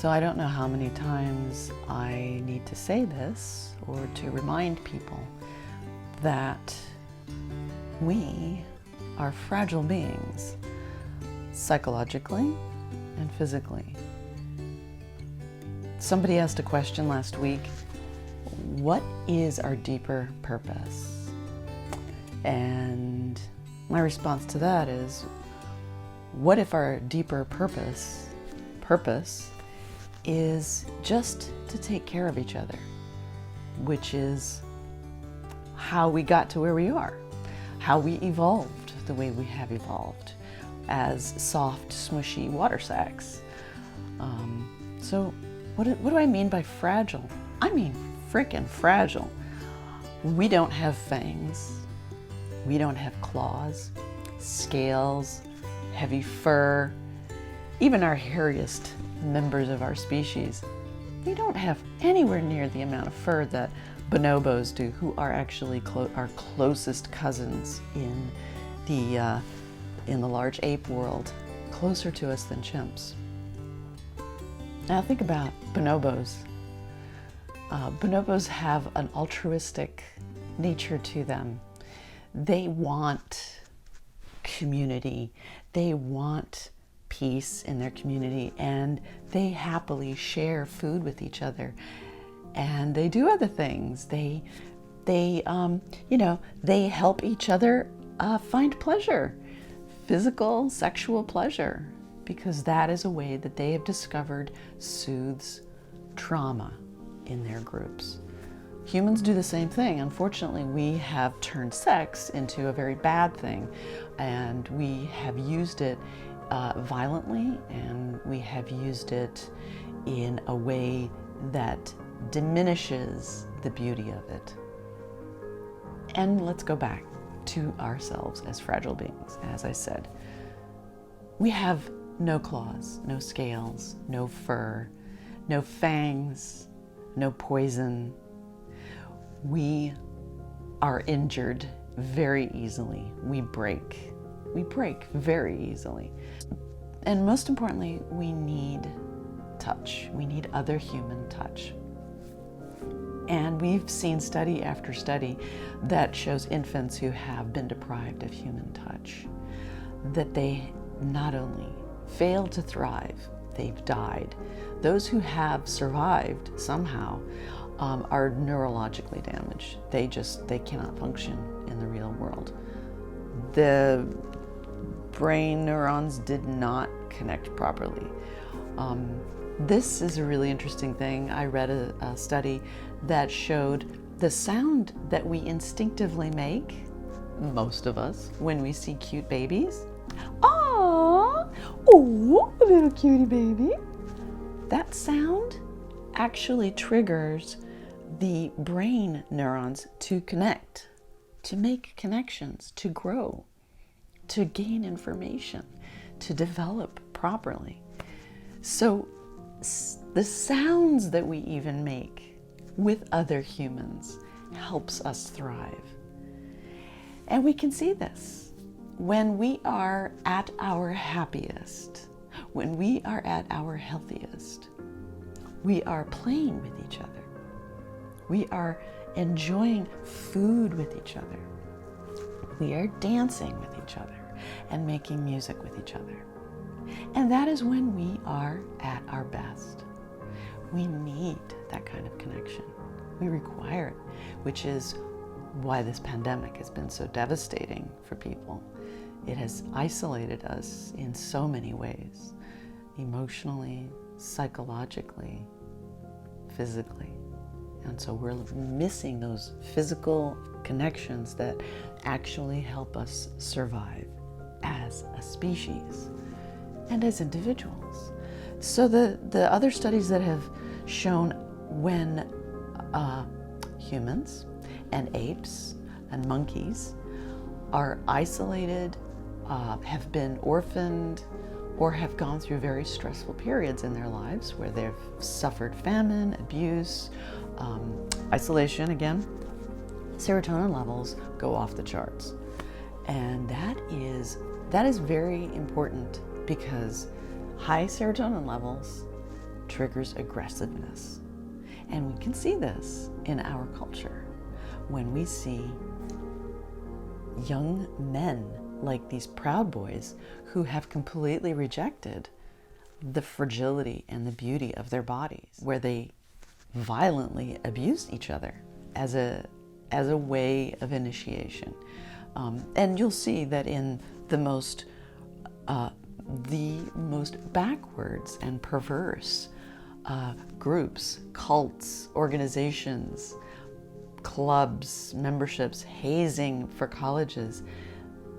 So I don't know how many times I need to say this or to remind people that we are fragile beings, psychologically and physically. Somebody asked a question last week, what is our deeper purpose? And my response to that is, what if our deeper purpose is just to take care of each other, which is how we got to where we are, how we evolved the way we have evolved as soft, smushy water sacs. So what do I mean by fragile? I mean frickin' fragile. We don't have fangs. We don't have claws, scales, heavy fur. Even our hairiest members of our species, they don't have anywhere near the amount of fur that bonobos do, who are actually our closest cousins in the large ape world, closer to us than chimps. Now think about bonobos. Bonobos have an altruistic nature to them. They want community. They want peace in their community, and they happily share food with each other. And they do other things. They help each other find pleasure, physical, sexual pleasure, because that is a way that they have discovered soothes trauma in their groups. Humans do the same thing. Unfortunately, we have turned sex into a very bad thing, and we have used it violently, and we have used it in a way that diminishes the beauty of it. And let's go back to ourselves as fragile beings. As I said, we have no claws, no scales, no fur, no fangs, no poison. We are injured very easily. We break very easily. And most importantly, we need touch. We need other human touch. And we've seen study after study that shows infants who have been deprived of human touch, that they not only fail to thrive, they've died. Those who have survived somehow are neurologically damaged. They cannot function in the real world. The brain neurons did not connect properly. This is a really interesting thing. I read a study that showed the sound that we instinctively make, most of us, when we see cute babies. Aww, oh, a little cutie baby. That sound actually triggers the brain neurons to connect, to make connections, to grow, to gain information, to develop properly. So the sounds that we even make with other humans helps us thrive. And we can see this when we are at our happiest, when we are at our healthiest. We are playing with each other. We are enjoying food with each other. We are dancing with each other and making music with each other. And that is when we are at our best. We need that kind of connection. We require it, which is why this pandemic has been so devastating for people. It has isolated us in so many ways, emotionally, psychologically, physically. And so we're missing those physical connections that actually help us survive as a species and as individuals. So the other studies that have shown when humans and apes and monkeys are isolated, have been orphaned, or have gone through very stressful periods in their lives where they've suffered famine, abuse, isolation again, serotonin levels go off the charts. And that is very important, because high serotonin levels triggers aggressiveness. And we can see this in our culture when we see young men like these Proud Boys who have completely rejected the fragility and the beauty of their bodies, where they violently abuse each other as a way of initiation. And you'll see that in the most backwards and perverse groups, cults, organizations, clubs, memberships, hazing for colleges,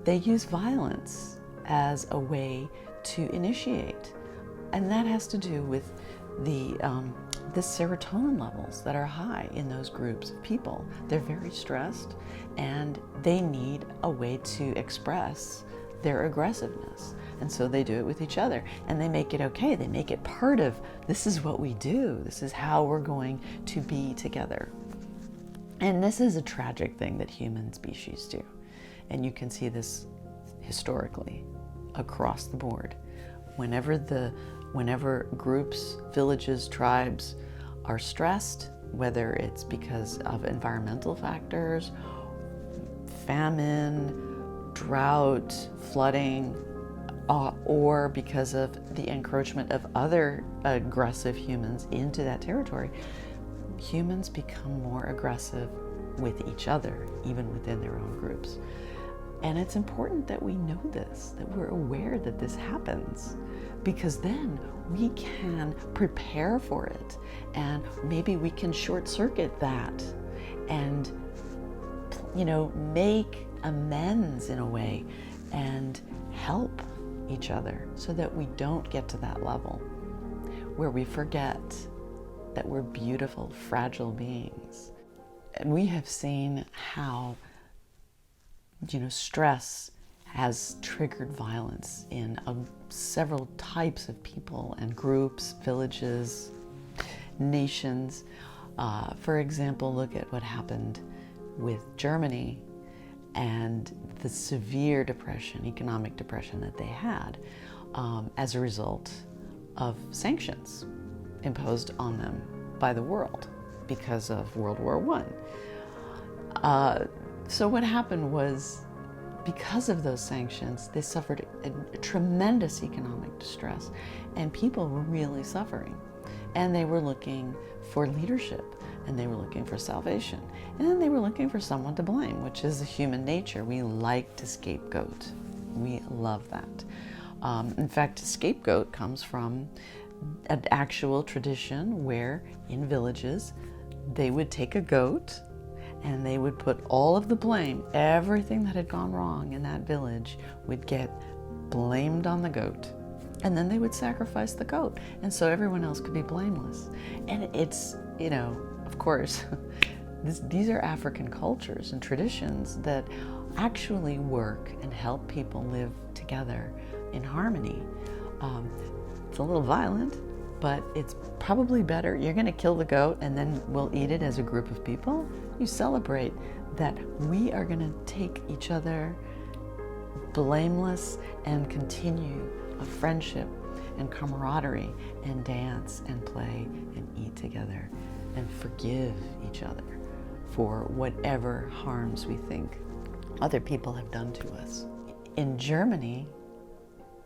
they use violence as a way to initiate. And that has to do with the serotonin levels that are high in those groups of people. They're very stressed and they need a way to express their aggressiveness. And so they do it with each other and they make it okay. They make it part of, this is what we do. This is how we're going to be together. And this is a tragic thing that human species do. And you can see this historically across the board. Whenever groups, villages, tribes are stressed, whether it's because of environmental factors, famine, drought, flooding, or because of the encroachment of other aggressive humans into that territory, humans become more aggressive with each other, even within their own groups. And it's important that we know this, that we're aware that this happens, because then we can prepare for it, and maybe we can short circuit that and, make amends in a way and help each other so that we don't get to that level where we forget that we're beautiful, fragile beings. And we have seen how stress has triggered violence in several types of people and groups, villages, nations. For example, look at what happened with Germany and the severe depression, economic depression that they had as a result of sanctions imposed on them by the world because of World War I. So what happened was, because of those sanctions, they suffered a tremendous economic distress, and people were really suffering. And they were looking for leadership, and they were looking for salvation, and then they were looking for someone to blame, which is human nature. We like to scapegoat. We love that. In fact, scapegoat comes from an actual tradition where in villages they would take a goat and they would put all of the blame, everything that had gone wrong in that village would get blamed on the goat. And then they would sacrifice the goat, and so everyone else could be blameless. And it's, of course, these are African cultures and traditions that actually work and help people live together in harmony. It's a little violent, but it's probably better. You're going to kill the goat and then we'll eat it as a group of people. You celebrate that we are going to take each other blameless and continue a friendship and camaraderie and dance and play and eat together and forgive each other for whatever harms we think other people have done to us. In Germany,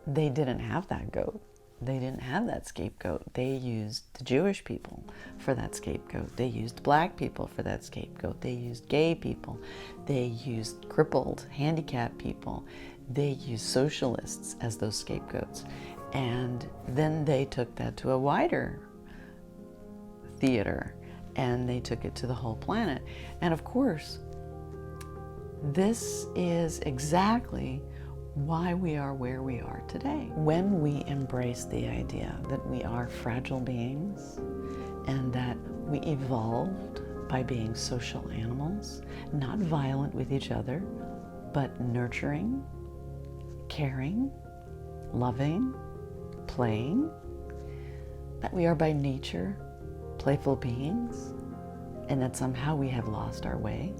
they didn't have that goat. They didn't have that scapegoat. They used the Jewish people for that scapegoat. They used black people for that scapegoat. They used gay people. They used crippled, handicapped people. They used socialists as those scapegoats. And then they took that to a wider theater and they took it to the whole planet. And of course, this is exactly why we are where we are today. When we embrace the idea that we are fragile beings and that we evolved by being social animals, not violent with each other, but nurturing, caring, loving, playing, that we are by nature playful beings, and that somehow we have lost our way,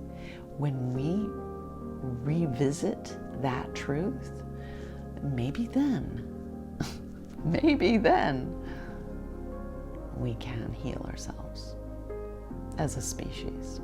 when we revisit that truth, maybe then we can heal ourselves as a species.